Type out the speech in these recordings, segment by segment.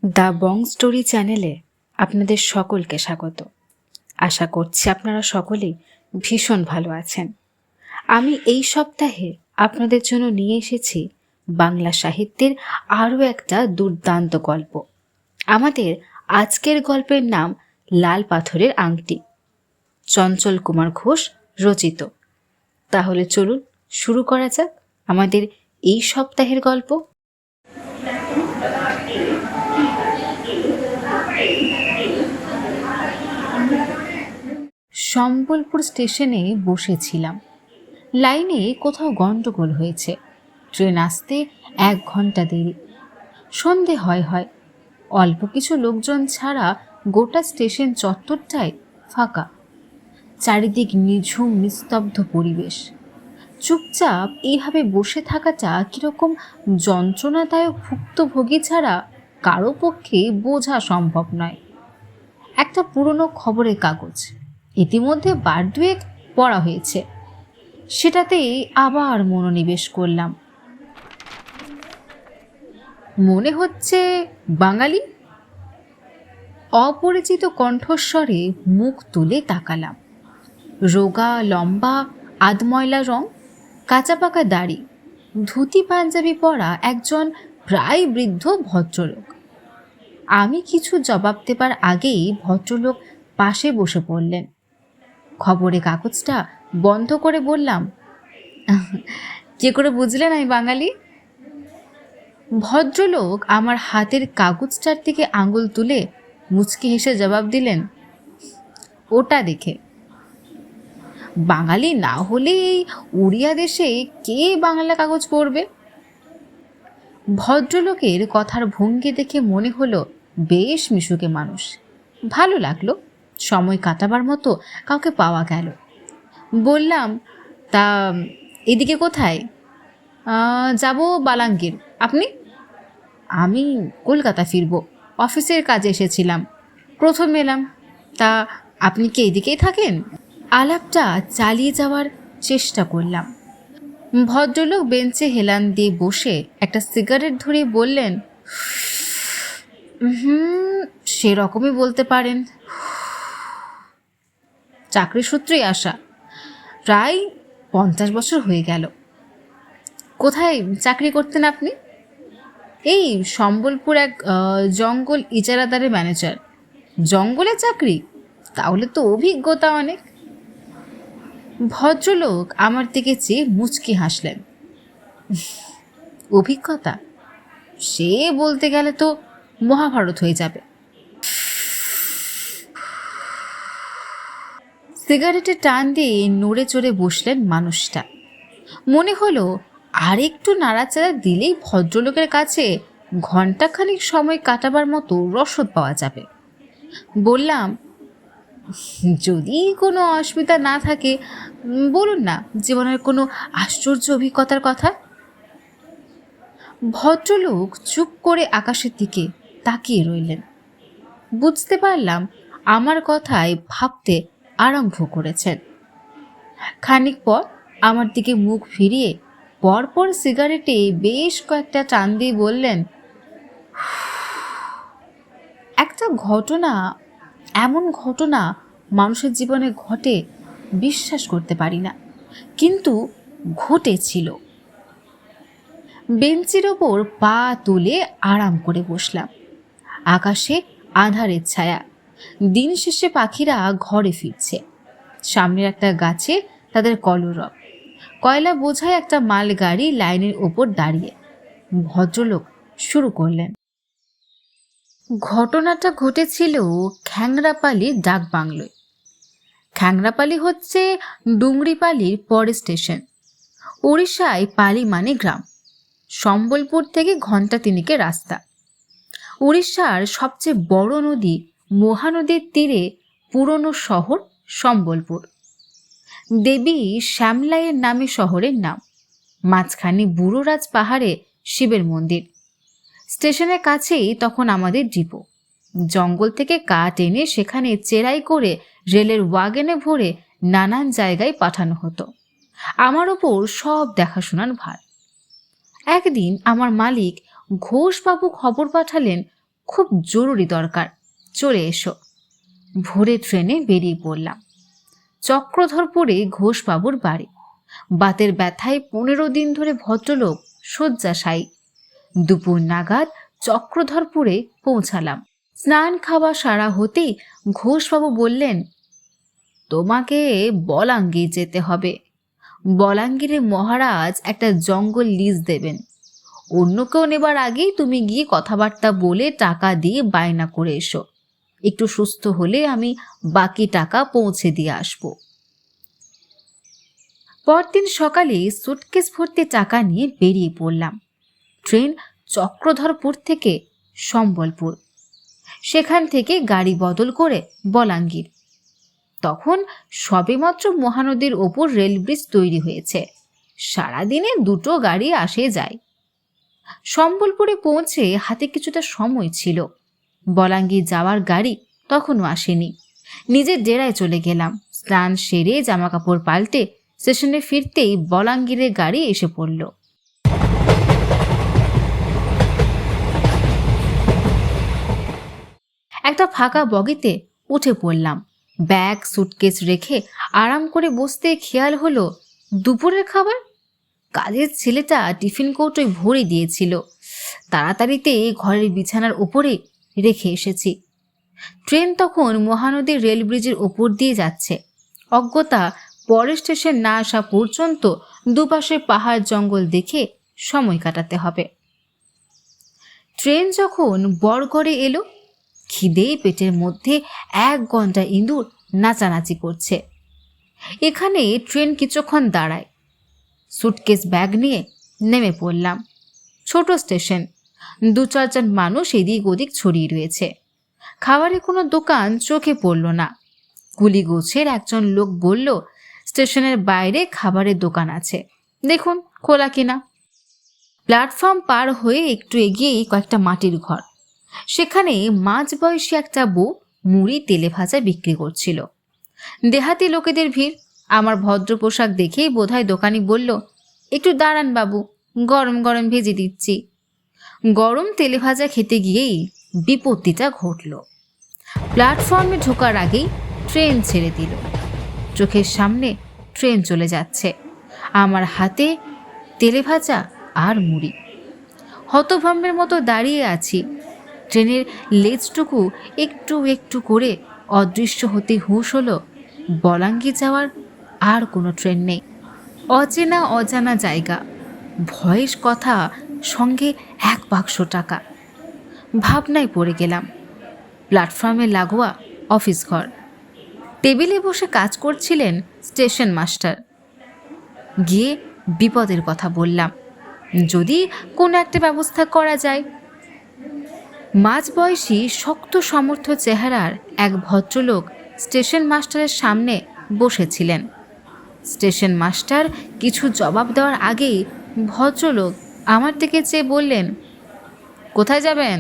The Bong story চ্যানেলে আপনাদের সকলকে স্বাগত। আশা করছি আপনারা সকলেই ভীষণ ভালো আছেন। আমি এই সপ্তাহে আপনাদের জন্য নিয়ে এসেছি বাংলা সাহিত্যের আরও একটা দুর্দান্ত গল্প। আমাদের আজকের গল্পের নাম লাল পাথরের আংটি, চঞ্চল কুমার ঘোষ রচিত। তাহলে চলুন শুরু করা যাক আমাদের এই সপ্তাহের গল্প। সম্বলপুর স্টেশনে বসেছিলাম। লাইনে কোথাও গন্ডগোল হয়েছে, ট্রেন আসতে 1 ঘন্টা দেরি। সন্ধে হয় অল্প কিছু লোকজন ছাড়া গোটা স্টেশন চত্বরটাই ফাঁকা। চারিদিক নিঝুম নিস্তব্ধ পরিবেশ। চুপচাপ এইভাবে বসে থাকাটা কীরকম যন্ত্রণাদায়ক ভুক্তভোগী ছাড়া কারো পক্ষে বোঝা সম্ভব নয়। একটা পুরনো খবরের কাগজ ইতিমধ্যে 2 পড়া হয়েছে, সেটাতেই আবার মনোনিবেশ করলাম। মনে হচ্ছে বাঙালি। অপরিচিত কণ্ঠস্বরে মুখ তুলে তাকালাম। রোগা লম্বা আধময়লা রং, কাঁচা পাকা দাড়ি, ধুতি পাঞ্জাবি পরা একজন প্রায় বৃদ্ধ ভদ্রলোক। আমি কিছু জবাব দেবার আগেই ভদ্রলোক পাশে বসে পড়লেন। খবরের কাগজটা বন্ধ করে বললাম, কে করে বুঝলেন আমি বাঙালি? ভদ্রলোক আমার হাতের কাগজটার দিকে আঙুল তুলে মুচকি হেসে জবাব দিলেন, ওটা দেখে। বাঙালি না হলে এই উড়িয়া দেশে কে বাংলা কাগজ পড়বে? ভদ্রলোকের কথার ভঙ্গি দেখে মনে হলো বেশ মিশুকে মানুষ। ভালো লাগলো, সময় কাটাবার মতো কাউকে পাওয়া গেল। বললাম, তা এদিকে কোথায়? যাব বালাঙ্গীর। আপনি? আমি কলকাতা ফিরব, অফিসের কাজে এসেছিলাম, প্রথম এলাম। তা আপনি কি এদিকেই থাকেন? আলাপটা চালিয়ে যাওয়ার চেষ্টা করলাম। ভদ্রলোক বেঞ্চে হেলান দিয়ে বসে একটা সিগারেট ধরে বললেন, সেরকমই বলতে পারেন। চাকরি সূত্রেই আসা, প্রায় 50 বছর হয়ে গেল। কোথায় চাকরি করতেন আপনি? এই সম্বলপুর এক জঙ্গল ইজারাদারের ম্যানেজার। জঙ্গলে চাকরি? তাহলে তো অভিজ্ঞতা অনেক। ভদ্রলোক আমার দিকে চেয়ে মুচকি হাসলেন। অভিজ্ঞতা? সে বলতে গেলে তো মহাভারত হয়ে যাবে। সিগারেটে টান দিয়ে নড়ে চড়ে বসলেন মানুষটা। মনে হলো আরেকটু নাড়াচাড়া দিলেই ভদ্রলোকের কাছে ঘণ্টাখানিক সময় কাটাবার মতো রসদ পাওয়া যাবে। বললাম, যদি কোনো অসুবিধা না থাকে বলুন না জীবনের কোনো আশ্চর্য অভিজ্ঞতার কথা। ভদ্রলোক চুপ করে আকাশের দিকে তাকিয়ে রইলেন। বুঝতে পারলাম আমার কথায় ভাবতে আরম্ভ করেছেন। খানিক পর আমার দিকে মুখ ফিরিয়ে পরপর সিগারেটে বেশ কয়েকটা টান দিয়ে বললেন, একটা ঘটনা, এমন ঘটনা মানুষের জীবনে ঘটে বিশ্বাস করতে পারি না, কিন্তু ঘটেছিল। বেঞ্চের ওপর পা তুলে আরাম করে বসলাম। আকাশে আঁধারের ছায়া। দিন শেষে পাখিরা ঘরে ফিরছে। সামনের একটা গাছে তাদের কলরব। কয়লা বোঝায় একটা মালগাড়ি লাইনের ওপর দাঁড়িয়ে। ভদ্রলোক শুরু করলেন। ঘটনাটা ঘটেছিল খ্যাংরাপালির ডাক বাংলোয়। খ্যাংরাপালি হচ্ছে ডুংরিপালির পরের স্টেশন। উড়িষ্যায় পালি মানে গ্রাম। সম্বলপুর থেকে ঘণ্টা 3 রাস্তা। উড়িষ্যার সবচেয়ে বড় নদী মহানদীর তীরে পুরনো শহর সম্বলপুর। দেবী শ্যামলাইয়ের নামে শহরের নাম। মাঝখানে বুড়োরাজ পাহাড়ে শিবের মন্দির। স্টেশনের কাছেই তখন আমাদের ডিপো। জঙ্গল থেকে কাঠ এনে সেখানে চেরাই করে রেলের ওয়াগনে ভরে নানান জায়গায় পাঠানো হতো। আমার ওপর সব দেখাশোনার ভার। একদিন আমার মালিক ঘোষবাবু খবর পাঠালেন, খুব জরুরি দরকার, চলে এসো। ভোরে ট্রেনে বেরিয়ে পড়লাম। চক্রধরপুরে ঘোষবাবুর বাড়ি। বাতের ব্যথায় 15 দিন ধরে ভদ্রলোক শয্যাশায়ী। দুপুর নাগাদ চক্রধরপুরে পৌঁছালাম। স্নান খাওয়া সারা হতেই ঘোষবাবু বললেন, তোমাকে বলাঙ্গীর যেতে হবে। বলাঙ্গীরে মহারাজ একটা জঙ্গল লিজ দেবেন। অন্য কেউ নেবার আগেই তুমি গিয়ে কথাবার্তা বলে টাকা দিয়ে বায়না করে এসো। একটু সুস্থ হলে আমি বাকি টাকা পৌঁছে দিয়ে আসব। পরদিন সকালে সুটকেস ভর্তি টাকা নিয়ে বেরিয়ে পড়লাম। ট্রেন চক্রধরপুর থেকে সম্বলপুর, সেখান থেকে গাড়ি বদল করে বলাঙ্গীর। তখন সবেমাত্র মহানদীর ওপর রেল ব্রিজ তৈরি হয়েছে। সারাদিনে 2টো গাড়ি আসে যায়। সম্বলপুরে পৌঁছে হাতে কিছুটা সময় ছিল। বলাঙ্গীর যাওয়ার গাড়ি তখনও আসেনি। নিজের ডেরায় চলে গেলাম। স্নান সেরে জামাকাপড় পাল্টে স্টেশনে ফিরতেই বলাঙ্গীরের গাড়ি এসে পড়ল। একটা ফাঁকা বগিতে উঠে পড়লাম। ব্যাগ সুটকেস রেখে আরাম করে বসতে খেয়াল হলো দুপুরের খাবার কাজের ছেলেটা টিফিন কৌটোয় ভরে দিয়েছিল। তাড়াতাড়িতে ঘরের বিছানার ওপরে রেখে এসেছি। ট্রেন তখন মহানদীর রেল ব্রিজের ওপর দিয়ে যাচ্ছে। অজ্ঞতা পরের স্টেশন না আসা পর্যন্ত দুপাশে পাহাড় জঙ্গল দেখে সময় কাটাতে হবে। ট্রেন যখন বড়ঘরে এলো, খিদে পেটের মধ্যে 1 ঘন্টা ইঁদুর নাচানাচি করছে। এখানে ট্রেন কিছুক্ষণ দাঁড়ায়। সুটকেস ব্যাগ নিয়ে নেমে পড়লাম। ছোট স্টেশন, 2-4 জন মানুষ এদিক ওদিক ছড়িয়ে রয়েছে। খাবারের কোনো দোকান চোখে পড়ল না। কুলিগোছের একজন লোক বলল, স্টেশনের বাইরে খাবারের দোকান আছে, দেখুন খোলা কিনা। প্ল্যাটফর্ম পার হয়ে একটু এগিয়েই কয়েকটা মাটির ঘর। সেখানে মাঝবয়সী একটা বউ মুড়ি তেলে ভাজা বিক্রি করছিল। দেহাতি লোকেদের ভিড়। আমার ভদ্র পোশাক দেখেই বোধহয় দোকানি বলল, একটু দাঁড়ান বাবু, গরম গরম ভেজে দিচ্ছি। গরম তেলে ভাজা খেতে গিয়েই বিপত্তিটা ঘটল। প্ল্যাটফর্মে ঢোকার আগেই ট্রেন ছেড়ে দিল। চোখের সামনে ট্রেন চলে যাচ্ছে, আমার হাতে তেলে ভাজা আর মুড়ি। হতভম্বের মতো দাঁড়িয়ে আছি। ট্রেনের লেজটুকু একটু একটু করে অদৃশ্য হতে হুঁশ হলো বলাঙ্গীর যাওয়ার আর কোনো ট্রেন নেই। অচেনা অজানা জায়গা, ভয়েস কথা, সঙ্গে 1 বাক্স টাকা। ভাবনায় পড়ে গেলাম। প্ল্যাটফর্মে লাগোয়া অফিস ঘর। টেবিলে বসে কাজ করছিলেন স্টেশন মাস্টার। গিয়ে বিপদের কথা বললাম, যদি কোনো একটা ব্যবস্থা করা যায়। মাঝবয়সী শক্ত সমর্থ চেহারার এক ভদ্রলোক স্টেশন মাস্টারের সামনে বসেছিলেন। স্টেশন মাস্টার কিছু জবাব দেওয়ার আগেই ভদ্রলোক আমার দিকে চেয়ে বললেন, কোথায় যাবেন?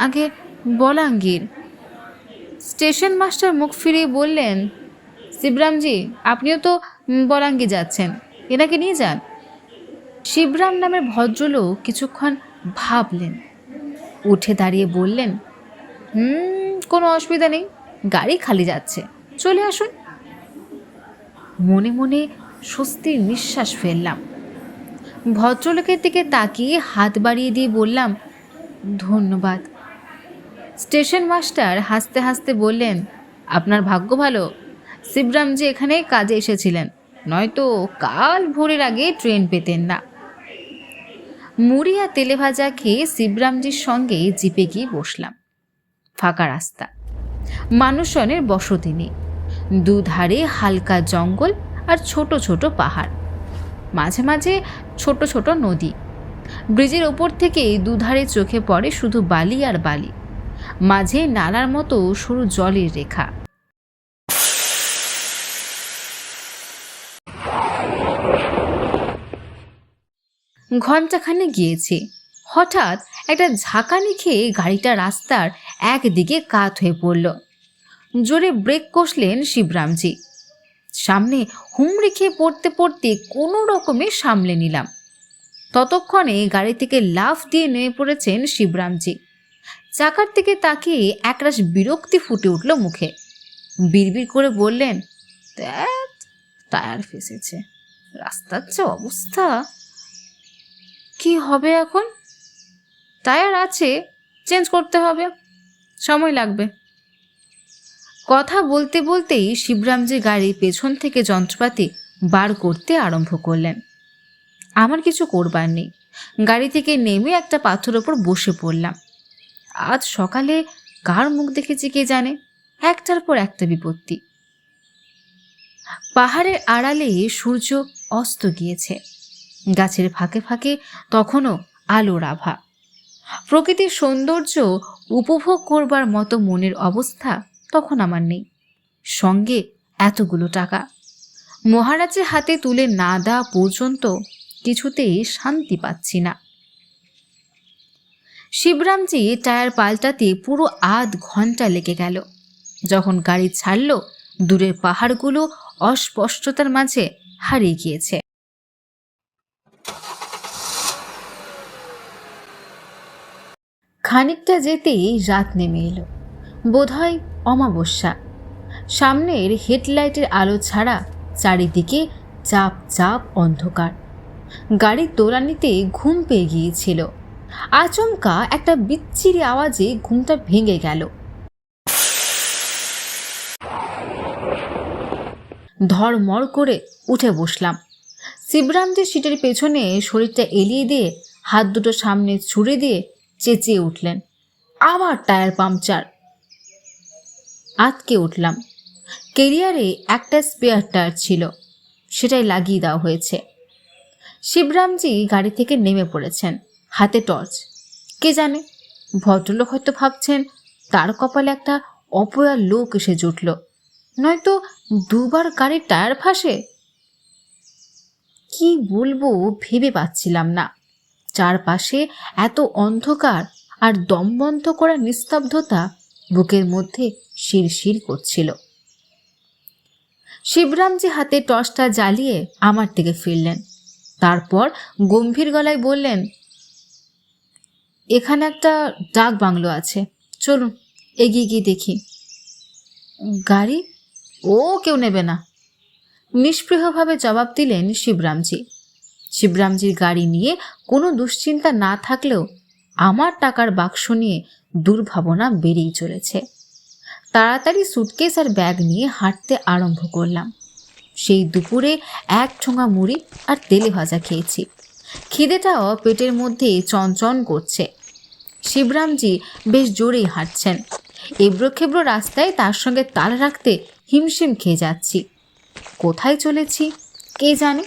আগে বলাঙ্গীর। স্টেশন মাস্টার মুখ ফিরিয়ে বললেন, শিবরামজি, আপনিও তো বলাঙ্গীর যাচ্ছেন, এনাকে নিয়ে যান। শিবরাম নামের ভদ্রলোক কিছুক্ষণ ভাবলেন, উঠে দাঁড়িয়ে বললেন, কোনো অসুবিধা নেই, গাড়ি খালি যাচ্ছে, চলে আসুন। মনে মনে স্বস্তির নিঃশ্বাস ফেললাম। ভদ্রলোকের দিকে তাকিয়ে হাত বাড়িয়ে দিয়ে বললাম, ধন্যবাদ। স্টেশন মাস্টার হাসতে হাসতে বললেন, আপনার ভাগ্য ভালো, শিবরামজি এখানে কাজে এসেছিলেন, নয়তো কাল ভোরের আগে ট্রেন পেতেন না। মুড়ি আর তেলে ভাজা খেয়ে শিবরামজির সঙ্গে জিপে গিয়ে বসলাম। ফাঁকা রাস্তা, মানুষজনের বসতি নেই। দুধারে হালকা জঙ্গল আর ছোট ছোট পাহাড়, মাঝে মাঝে ছোট ছোট নদী। ব্রিজের ওপর থেকে দুধারে চোখে পড়ে শুধু বালি আর বালি, মাঝে নালার মতো সরু জলের রেখা। ঘণ্টাখানে গিয়েছি, হঠাৎ একটা ঝাঁকানি খেয়ে গাড়িটা রাস্তার একদিকে কাত হয়ে পড়ল। জোরে ব্রেক কষলেন শিবরামজি। সামনে হুমড়ি খেয়ে পড়তে পড়তে কোনো রকমে সামলে নিলাম। ততক্ষণে গাড়ি থেকে লাফ দিয়ে নেমে পড়েছেন শিবরামজি। চাকার থেকে তাকিয়ে একরাশ বিরক্তি ফুটে উঠল মুখে। বিড়বিড় করে বললেন, ধ্যাৎ, টায়ার ফেসেছে, রাস্তার যে অবস্থা। কি হবে এখন? টায়ার আছে, চেঞ্জ করতে হবে, সময় লাগবে। কথা বলতে বলতেই শিবরামজি গাড়ির পেছন থেকে যন্ত্রপাতি বার করতে আরম্ভ করলেন। আমার কিছু করবার নেই। গাড়ি থেকে নেমে একটা পাথর ওপর বসে পড়লাম। আজ সকালে কার মুখ দেখেছি কে জানে, একটার পর একটা বিপত্তি। পাহাড়ের আড়ালে সূর্য অস্ত গিয়েছে। গাছের ফাঁকে ফাঁকে তখনও আলোর আভা। প্রকৃতির সৌন্দর্য উপভোগ করবার মতো মনের অবস্থা তখন আমার নেই। সঙ্গে এতগুলো টাকা মহারাজের হাতে তুলে না দেওয়া পর্যন্ত কিছুতেই শান্তি পাচ্ছি না। শিবরামজি টায়ার পাল্টাতে পুরো আধ ঘন্টা লেগে গেল। যখন গাড়ি ছাড়ল, দূরের পাহাড়গুলো অস্পষ্টতার মাঝে হারিয়ে গিয়েছে। খানিকটা যেতেই রাত নেমে এলো, বোধহয় অমাবস্যা। সামনের হেডলাইটের আলো ছাড়া চারিদিকে চাপ চাপ অন্ধকার। গাড়ির দৌড়ানিতে ঘুম পেয়ে গিয়েছিল। আচমকা একটা বিচ্ছিরি আওয়াজে ঘুমটা ভেঙে গেল। ধড়মড় করে উঠে বসলাম। শিবরামজির সিটের পেছনে শরীরটা এলিয়ে দিয়ে হাত দুটো সামনে ছুড়ে দিয়ে চেঁচিয়ে উঠলেন, আবার টায়ার পাংচার। আতকে উঠলাম। কেরিয়ারে একটা স্পেয়ার টায়ার ছিল, সেটাই লাগিয়ে দেওয়া হয়েছে। শিবরামজি গাড়ি থেকে নেমে পড়েছেন, হাতে টর্চ। কে জানে, ভদ্রলোক হয়তো ভাবছেন তার কপালে একটা অপয়া লোক এসে জুটল, নয়তো দুবার গাড়ির টায়ার ফাঁসে। কি বলবো ভেবে পাচ্ছিলাম না। চারপাশে এত অন্ধকার আর দমবন্ধ করা নিস্তব্ধতা বুকের মধ্যে শিরশির করছিল। শিবরামজি হাতে টর্চটা জ্বালিয়ে আমার দিকে ফিরলেন। তারপর গম্ভীর গলায় বললেন, এখানে একটা ডাক বাংলো আছে, চলুন এগিয়ে গিয়ে দেখি। গাড়ি? ও কেউ নেবে না, নিষ্পৃহভাবে জবাব দিলেন শিবরামজি। শিবরামজির গাড়ি নিয়ে কোনো দুশ্চিন্তা না থাকলেও আমার টাকার বাক্স নিয়ে দুর্ভাবনা বেড়েই চলেছে। তাড়াতাড়ি সুটকেস আর ব্যাগ নিয়ে হাঁটতে আরম্ভ করলাম। সেই দুপুরে এক ঠোঙা মুড়ি আর তেলে ভাজা খেয়েছি। খিদেটাও পেটের মধ্যে চনচন করছে। শিবরামজি বেশ জোরেই হাঁটছেন। এবড়ো খেবড়ো রাস্তায় তার সঙ্গে তাল রাখতে হিমশিম খেয়ে যাচ্ছি। কোথায় চলেছি কে জানে।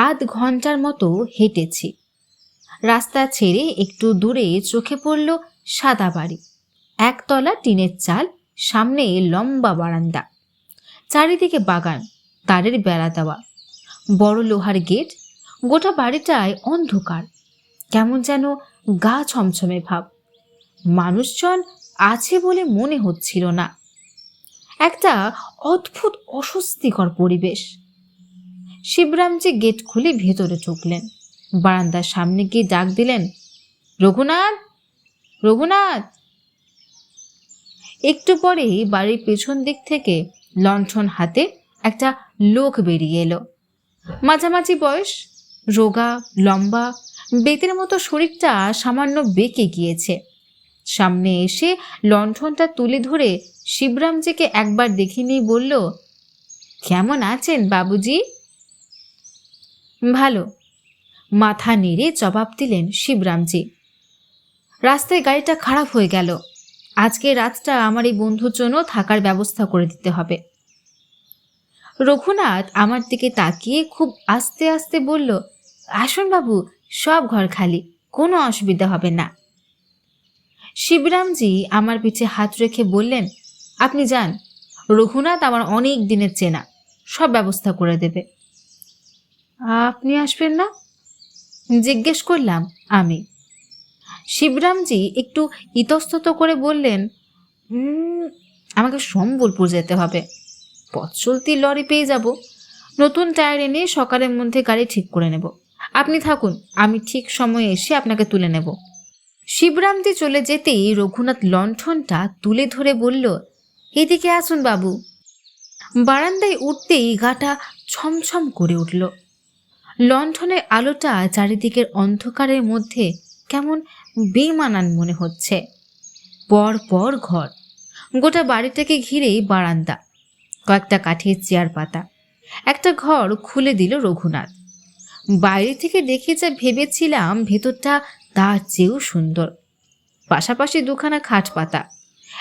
আধ ঘন্টার মতো হেঁটেছি। রাস্তা ছেড়ে একটু দূরে চোখে পড়ল সাদা বাড়ি, একতলা টিনের চাল, সামনে লম্বা বারান্দা, চারিদিকে বাগান, তারের বেড়া দেওয়া, বড় লোহার গেট। গোটা বাড়িটায় অন্ধকার, কেমন যেন গা ছমছমে ভাব। মানুষজন আছে বলে মনে হচ্ছিল না। একটা অদ্ভুত অস্বস্তিকর পরিবেশ। শিবরামজি গেট খুলে ভেতরে ঢুকলেন। বারান্দার সামনে গিয়ে ডাক দিলেন, রঘুনাথ, রঘুনাথ। একটু পরেই বাড়ির পেছন দিক থেকে লণ্ঠন হাতে একটা লোক বেরিয়ে এলো। মাঝামাঝি বয়স, রোগা, লম্বা, বেতের মতো শরীরটা সামান্য বেঁকে গিয়েছে। সামনে এসে লণ্ঠনটা তুলে ধরে শিবরামজিকে একবার দেখে নিয়ে বলল, কেমন আছেন বাবুজি? ভালো, মাথা নেড়ে জবাব দিলেন শিবরামজি। রাস্তায় গাড়িটা খারাপ হয়ে গেল, আজকে রাতটা আমার এই বন্ধুর জন্য থাকার ব্যবস্থা করে দিতে হবে। রঘুনাথ আমার দিকে তাকিয়ে খুব আস্তে আস্তে বলল, আসুন বাবু, সব ঘর খালি, কোনো অসুবিধা হবে না। শিবরামজি আমার পিঠে হাত রেখে বললেন, আপনি যান, রঘুনাথ আমার অনেক দিনের চেনা, সব ব্যবস্থা করে দেবে। আপনি আসবেন না? জিজ্ঞেস করলাম আমি। শিবরামজি একটু ইতস্তত করে বললেন, "উম, আমাকে সম্বলপুর যেতে হবে, পথ চলতি লরি পেয়ে যাব। নতুন টায়ার এনে সকালের মধ্যে গাড়ি ঠিক করে নেব। আপনি থাকুন, আমি ঠিক সময়ে এসে আপনাকে তুলে নেব।" শিবরামজি চলে যেতেই রঘুনাথ লণ্ঠনটা তুলে ধরে বলল, "এদিকে আসুন বাবু।" বারান্দায় উঠতেই গাটা ছমছম করে উঠল। লণ্ঠনের আলোটা চারিদিকের অন্ধকারের মধ্যে কেমন বেমানান মনে হচ্ছে। পর পর ঘর, গোটা বাড়িটাকে ঘিরেই বারান্দা, কয়েকটা কাঠের চেয়ার পাতা। একটা ঘর খুলে দিল রঘুনাথ। বাইরে থেকে দেখে যা ভেবেছিলাম ভেতরটা তার চেয়েও সুন্দর। পাশাপাশি দুখানা খাট পাতা,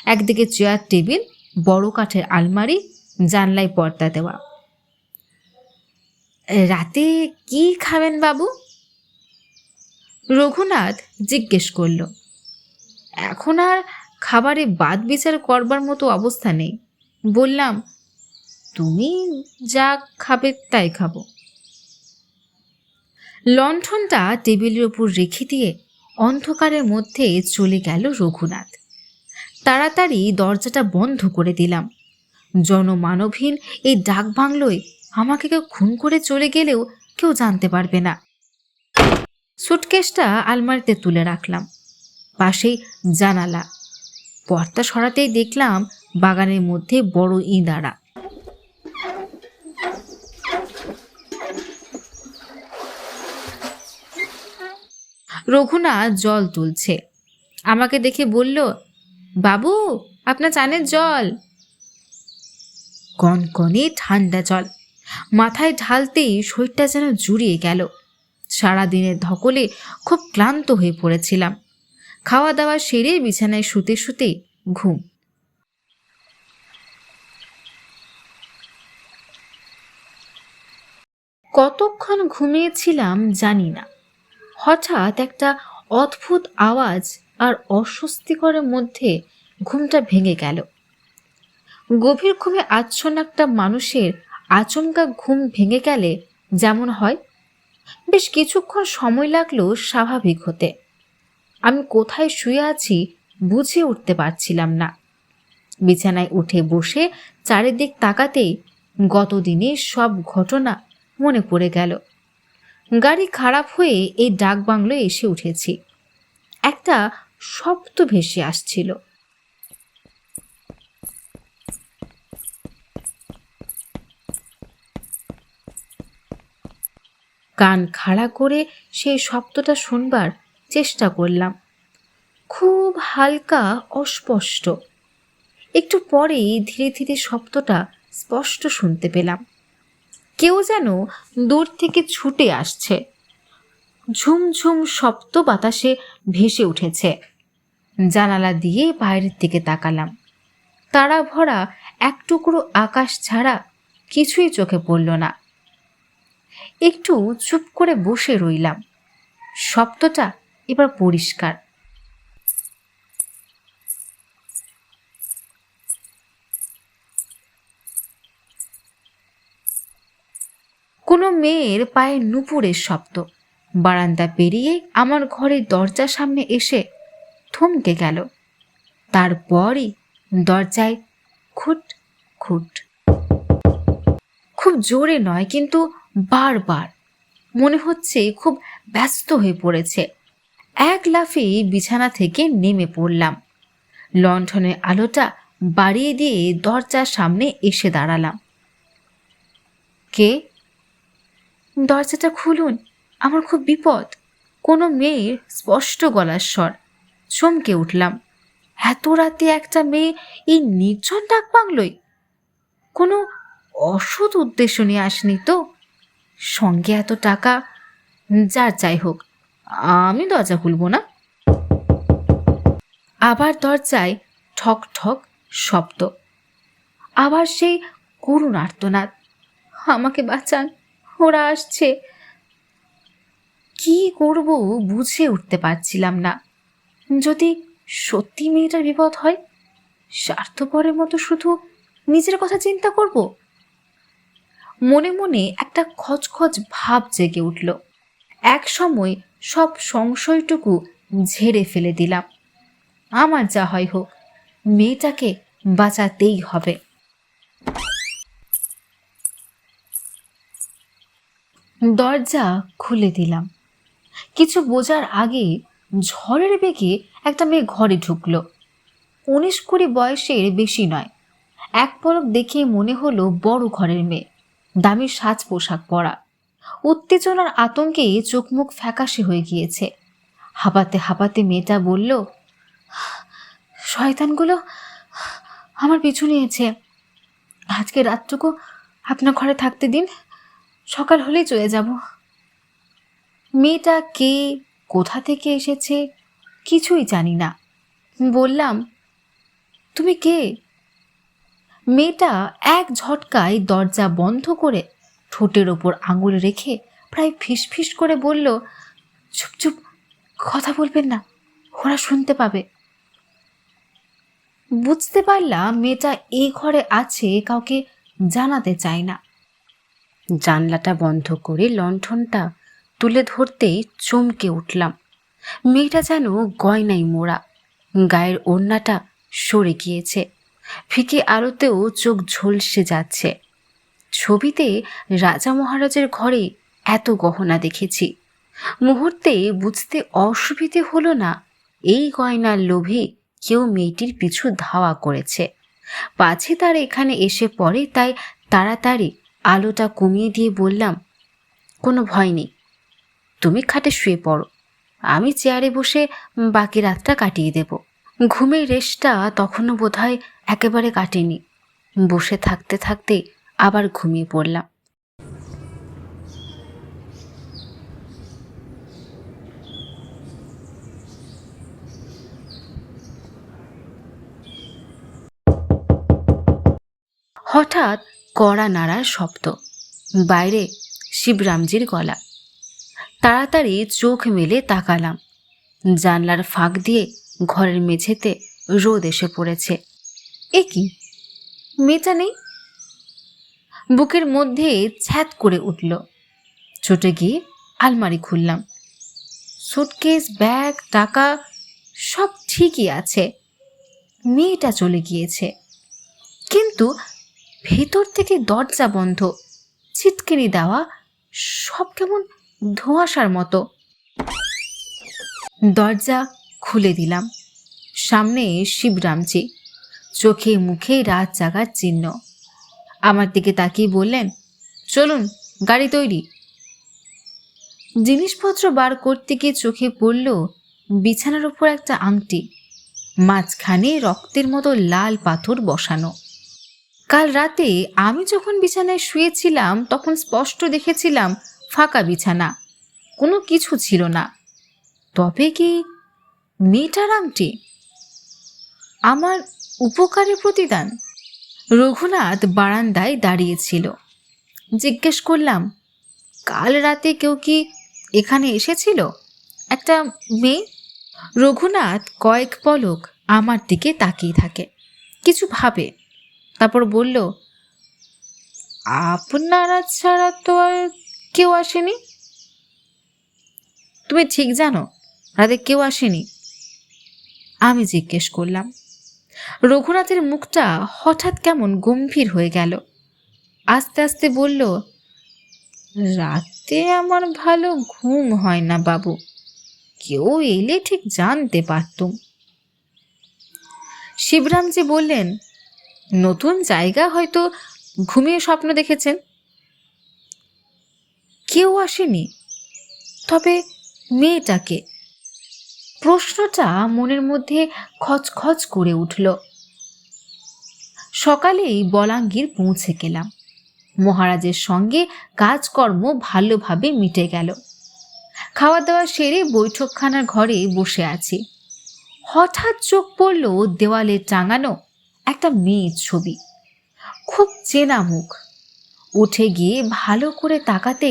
একদিকে চেয়ার টেবিল, বড় কাঠের আলমারি, জানলায় পর্দা দেওয়া। রাতে কি খাবেন বাবু? রঘুনাথ জিজ্ঞেস করল। এখন আর খাবারে বাদ বিচার করবার মতো অবস্থা নেই। বললাম, তুমি যা খাবে তাই খাবো। লণ্ঠনটা টেবিলের উপর রেখে দিয়ে অন্ধকারের মধ্যে চলে গেল রঘুনাথ। তাড়াতাড়ি দরজাটা বন্ধ করে দিলাম। জনমানবহীন এই ডাক বাংলোয় আমাকে কেউ খুন করে চলে গেলেও কেউ জানতে পারবে না। সুটকেসটা আলমারিতে তুলে রাখলাম। পাশেই জানালা, পর্দা সরাতেই দেখলাম বাগানের মধ্যে বড় ইঁদারা। রঘুনাথ জল তুলছে। আমাকে দেখে বলল, বাবু, আপনার চানের জল। কনকনে ঠান্ডা জল মাথায় ঢালতেই শরীরটা যেন জুড়িয়ে গেল। সারাদিনের ধকলে খুব ক্লান্ত হয়ে পড়েছিলাম। খাওয়া দাওয়া সেরে বিছানায় শুতে শুতে ঘুম। কতক্ষণ ঘুমিয়েছিলাম জানি না। হঠাৎ একটা অদ্ভুত আওয়াজ আর অস্বস্তিকরের মধ্যে ঘুমটা ভেঙে গেল। গভীর ঘুমে আচ্ছন্ন একটা মানুষের আচমকা ঘুম ভেঙে গেলে যেমন হয়, বেশ কিছুক্ষণ সময় লাগলো স্বাভাবিক হতে। আমি কোথায় শুয়ে আছি বুঝে উঠতে পারছিলাম না। বিছানায় উঠে বসে চারিদিক তাকাতেই গতদিনের সব ঘটনা মনে পড়ে গেল। গাড়ি খারাপ হয়ে এই ডাক বাংলোয় এসে উঠেছি। একটা শব্দ ভেসে আসছিল। কান খাড়া করে সেই শব্দটা শুনবার চেষ্টা করলাম। খুব হালকা, অস্পষ্ট। একটু পরেই ধীরে ধীরে শব্দটা স্পষ্ট শুনতে পেলাম। কেউ যেন দূর থেকে ছুটে আসছে। ঝুমঝুম শব্দ বাতাসে ভেসে উঠেছে। জানালা দিয়ে বাইরের দিকে তাকালাম। তারা ভরা এক টুকরো আকাশ ছাড়া কিছুই চোখে পড়ল না। একটু চুপ করে বসে রইলাম। শব্দটা এবার পরিষ্কার। কোনো মেয়ের পায়ে নুপুরের শব্দ। বারান্দা পেরিয়ে আমার ঘরের দরজার সামনে এসে থমকে গেল। তারপরই দরজায় খুট খুট। খুব জোরে নয়, কিন্তু বারবার। মনে হচ্ছে খুব ব্যস্ত হয়ে পড়েছে। এক লাফে বিছানা থেকে নেমে পড়লাম। লণ্ঠনের আলোটা বাড়িয়ে দিয়ে দরজার সামনে এসে দাঁড়ালাম। কে? দরজাটা খুলুন, আমার খুব বিপদ। কোনো মেয়ের স্পষ্ট গলার স্বর। চমকে উঠলাম। এত রাতে একটা মেয়ে এই নির্জন ডাক বাংলোয়? কোনো অসৎ উদ্দেশ্য নিয়ে আসেনি তো? সঙ্গে এত টাকা? যার যাই হোক, আমি দরজা খুলব না। আবার দরজায় ঠক ঠক শব্দ। আবার সেই করুণ আর্তনাদ, আমাকে বাঁচান, ওরা আসছে। কি করব বুঝে উঠতে পারছিলাম না। যদি সত্যি মেয়েটার বিপদ হয়, স্বার্থপরের মতো শুধু নিজের কথা চিন্তা করব। মনে মনে একটা খচখচ ভাব জেগে উঠল। এক সময় সব সংশয়টুকু ঝেড়ে ফেলে দিলাম। আমার যা হয় হোক, মেয়েটাকে বাঁচাতেই হবে। দরজা খুলে দিলাম। কিছু বোঝার আগে ঝড়ের বেগে একটা মেয়ে ঘরে ঢুকলো। 19-20 বয়সের বেশি নয়। এক পলক দেখে মনে হলো বড় ঘরের মেয়ে, দামি সাজ পোশাক পরা। উত্তেজনার আতঙ্কে চোখ মুখ ফ্যাকাশে হয়ে গিয়েছে। হাঁপাতে হাঁপাতে মেয়েটা বলল, শয়তানগুলো আমার পিছু নিয়েছে। আজকে রাতটুকু আপনার ঘরে থাকতে দিন, সকাল হলেই চলে যাব। মেয়েটা কে, কোথা থেকে এসেছে কিছুই জানি না। বললাম, তুমি কে? মেয়েটা এক ঝটকায় দরজা বন্ধ করে ঠোঁটের ওপর আঙুল রেখে প্রায় ফিসফিস করে বলল, চুপ চুপ, কথা বলবেন না, ওরা শুনতে পাবে। বুঝতে পারলাম মেয়েটা এই ঘরে আছে, কাউকে জানাতে চায় না। জানলাটা বন্ধ করে লণ্ঠনটা তুলে ধরতেই চমকে উঠলাম। মেয়েটা যেন গয়নায় মোড়া, গায়ের ওড়নাটা সরে গিয়েছে, ফিকে আলোতেও চোখ ঝলসে যাচ্ছে। ছবিতে রাজা মহারাজের ঘরে এত গহনা দেখেছি, মুহূর্তে বুঝতে অসুবিধে হলো না এই গয়নার লোভে কেউ মেয়েটির পিছু ধাওয়া করেছে। পাছে তার এখানে এসে পড়ে, তাই তাড়াতাড়ি আলোটা কমিয়ে দিয়ে বললাম, কোনো ভয় নেই, তুমি খাটে শুয়ে পড়ো, আমি চেয়ারে বসে বাকি রাতটা কাটিয়ে দেব। ঘুমের রেশটা তখনও বোধহয় একেবারে কাটেনি। বসে থাকতে থাকতে আবার ঘুমিয়ে পড়লাম। হঠাৎ কড়া নাড়ার শব্দ, বাইরে শিবরামজির গলা। তাড়াতাড়ি চোখ মেলে তাকালাম। জানলার ফাঁক দিয়ে ঘরের মেঝেতে রোদ এসে পড়েছে। এ কি, মেয়েটা নেই? বুকের মধ্যে ছ্যাঁত করে উঠল। ছুটে গিয়ে আলমারি খুললাম। সুটকেস, ব্যাগ, টাকা সব ঠিকই আছে। মেয়েটা চলে গিয়েছে, কিন্তু ভেতর থেকে দরজা বন্ধ, ছিটকিনি দেওয়া, সব কেমন ধোঁয়াশার মতো। দরজা খুলে দিলাম। সামনে শিবরামজি, চোখে মুখে রাত জাগার চিহ্ন। আমার দিকে তাকিয়ে বললেন, চলুন, গাড়ি তৈরি। জিনিসপত্র বার করতে গিয়ে চোখে পড়ল বিছানার উপর একটা আংটি, মাঝখানে রক্তের মতো লাল পাথর বসানো। কাল রাতে আমি যখন বিছানায় শুয়েছিলাম তখন স্পষ্ট দেখেছিলাম ফাঁকা বিছানা, কোনো কিছু ছিল না। তবে কি মেয়েটার আংটি? আমার উপকারের প্রতিদান? রঘুনাথ বারান্দায় দাঁড়িয়েছিল। জিজ্ঞেস করলাম, কাল রাতে কেউ কি এখানে এসেছিল? একটা মেয়ে? রঘুনাথ কয়েক পলক আমার দিকে তাকিয়ে থাকে, কিছু ভাবে, তারপর বলল, আপনারা ছাড়া তো আর কেউ আসেনি। তুমি ঠিক জানো রাতে কেউ আসেনি? আমি জিজ্ঞেস করলাম। রঘুনাথের মুখটা হঠাৎ কেমন গম্ভীর হয়ে গেল। আস্তে আস্তে বলল, রাতে আমার ভালো ঘুম হয় না বাবু, কেউ এলে ঠিক জানতে পারতুম। শিবরামজি বললেন, নতুন জায়গা, হয়তো ঘুমিয়ে স্বপ্ন দেখেছেন। কেউ আসেনি, তবে মেয়েটাকে? প্রশ্নটা মনের মধ্যে খচখচ করে উঠল। সকালেই বলাঙ্গীর পৌঁছে গেলাম। মহারাজের সঙ্গে কাজকর্ম ভালোভাবে মিটে গেল। খাওয়া দাওয়া সেরে বৈঠকখানার ঘরে বসে আছি। হঠাৎ চোখ পড়ল দেওয়ালে টাঙানো একটা মেয়ের ছবি, খুব চেনা মুখ। উঠে গিয়ে ভালো করে তাকাতে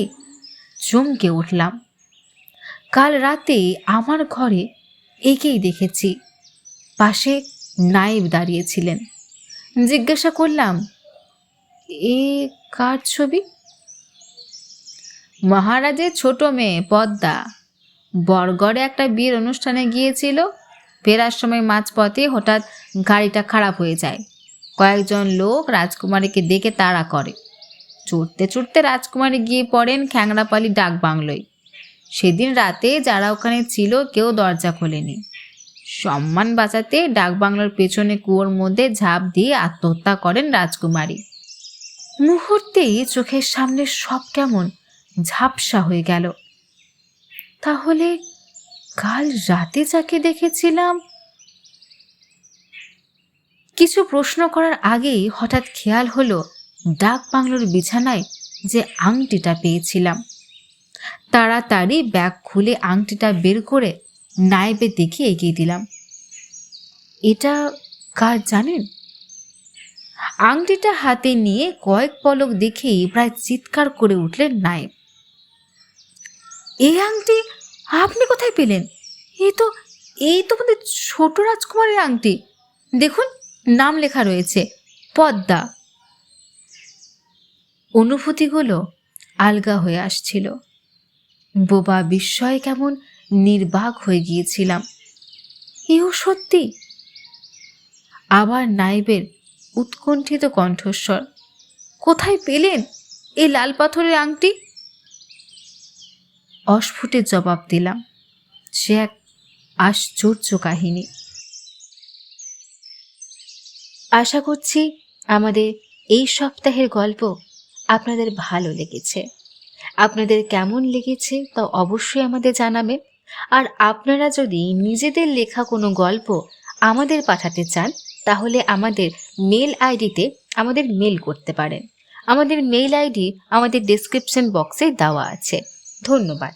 চমকে উঠলাম। কাল রাতে আমার ঘরে একেই দেখেছি। পাশে নায়েব দাঁড়িয়েছিলেন। জিজ্ঞাসা করলাম, এ কার ছবি? মহারাজের ছোট মেয়ে পদ্মা বরগড়ে একটা বিয়ের অনুষ্ঠানে গিয়েছিল। ফেরার সময় মাঝপথে হঠাৎ গাড়িটা খারাপ হয়ে যায়। কয়েকজন লোক রাজকুমারীকে দেখে তাড়া করে। চড়তে চড়তে রাজকুমারী গিয়ে পড়েন খ্যাংরাপালি ডাক বাংলোয়। সেদিন রাতে যারা ওখানে ছিল কেউ দরজা খোলেনি। সম্মান বাঁচাতে ডাক বাংলোর পেছনে কুয়োর মধ্যে ঝাঁপ দিয়ে আত্মহত্যা করেন রাজকুমারী। মুহূর্তেই চোখের সামনে সব কেমন ঝাপসা হয়ে গেল। তাহলে কাল রাতে যাকে দেখেছিলাম। কিছু প্রশ্ন করার আগেই হঠাৎ খেয়াল হলো ডাক বাংলোর বিছানায় যে আংটিটা পেয়েছিলাম। তাড়াতাড়ি ব্যাগ খুলে আংটিটা বের করে নায়েবের দিকে এগিয়ে দিলাম। এটা কার জানেন? আংটিটা হাতে নিয়ে কয়েক পলক দেখেই প্রায় চিৎকার করে উঠলেন নায়েব। এই আংটি আপনি কোথায় পেলেন? এই তো আমাদের ছোট রাজকুমারের আংটি। দেখুন, নাম লেখা রয়েছে পদ্মা। অনুভূতিগুলো আলগা হয়ে আসছিল। বোবা বিস্ময়ে কেমন নির্বাক হয়ে গিয়েছিলাম। এও সত্যি? আবার নায়েবের উৎকণ্ঠিত কণ্ঠস্বর, কোথায় পেলেন এই লাল পাথরের আংটি? অস্ফুটে জবাব দিলাম, সে এক আশ্চর্য কাহিনী। আশা করছি আমাদের এই সপ্তাহের গল্প আপনাদের ভালো লেগেছে। আপনাদের কেমন লেগেছে তা অবশ্যই আমাদের জানাবেন। আর আপনারা যদি নিজেদের লেখা কোনো গল্প আমাদের পাঠাতে চান তাহলে আমাদের মেল আইডিতে আমাদের মেল করতে পারেন। আমাদের মেল আইডি আমাদের ডেসক্রিপশন বক্সে দেওয়া আছে। ধন্যবাদ।